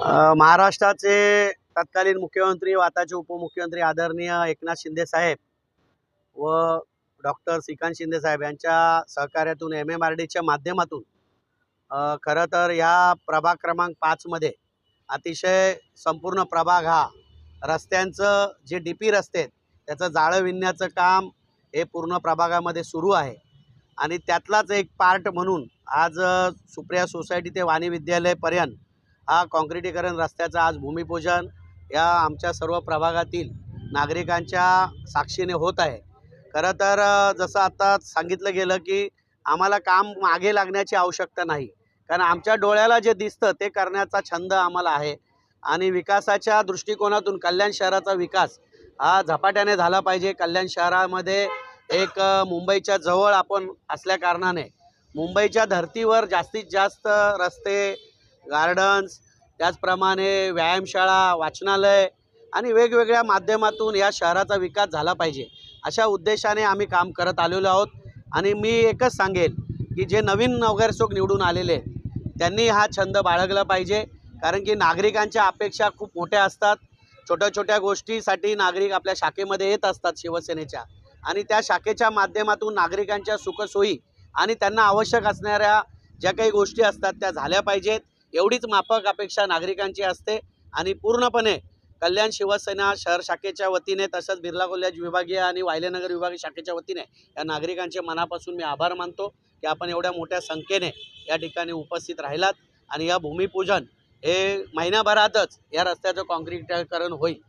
महाराष्ट्राचे तत्कालीन मुख्यमंत्री व आताचे उपमुख्यमंत्री आदरणीय एकनाथ शिंदे साहेब व डॉक्टर श्रीकांत शिंदे साहेब यांच्या सहकार्यातून MMRDच्या माध्यमातून खरं तर ह्या प्रभाग क्रमांक 5 मध्ये अतिशय संपूर्ण प्रभाग हा रस्त्यांचं जे DP रस्ते आहेत त्याचं जाळं विणण्याचं काम हे पूर्ण प्रभागामध्ये सुरू आहे आणि त्यातलाच एक पार्ट म्हणून आज सुप्रिया सोसायटी ते वाणी विद्यालयपर्यंत हा काँक्रिटीकरण रस्त्याचं आज भूमिपूजन या आमच्या सर्व प्रभागातील नागरिकांच्या साक्षीने होत आहे। खरं तर जसं आता सांगितलं गेलं की आम्हाला काम मागे लागण्याची आवश्यकता नाही, कारण आमच्या डोळ्याला जे दिसतं ते करण्याचा छंद आम्हाला आहे आणि विकासाच्या दृष्टिकोनातून कल्याण शहराचा विकास हा झपाट्याने झाला पाहिजे। कल्याण शहरामध्ये एक मुंबईच्या जवळ आपण असल्या कारणाने मुंबईच्या धर्तीवर जास्तीत जास्त रस्ते, गार्डन्स, त्याचप्रमाणे व्यायामशाळा, वाचनालय आणि वेगवेगळ्या माध्यमातून या शहराचा विकास झाला पाहिजे अशा उद्देशाने आम्ही काम करत आलेलो आहोत। आणि मी एकच सांगेल की जे नवीन नगरसेवक निवडून आलेले त्यांनी हा छंद बाळगला पाहिजे, कारण की नागरिकांच्या अपेक्षा खूप मोठ्या असतात। छोट्या छोट्या गोष्टीसाठी नागरिक आपल्या शाखेमध्ये येत असतात शिवसेनेच्या, आणि त्या शाखेच्या माध्यमातून नागरिकांच्या सुखसोयी आणि त्यांना आवश्यक असणाऱ्या ज्या काही गोष्टी असतात त्या झाल्या पाहिजेत एवढीच माफक अपेक्षा नागरिकांची असते। आणि पूर्णपणे कल्याण शिवसेना शहर शाखेच्या वतीने तसंच बिर्ला कॉलेज विभागीय आणि वायलेनगर विभागीय शाखेच्या वतीने या नागरिकांचे मनापासून मी आभार मानतो की आपण एवढ्या मोठ्या संख्येने या ठिकाणी उपस्थित राहिलात आणि या भूमिपूजन हे महिन्याभरातच या रस्त्याचं काँक्रिटीकरण होईल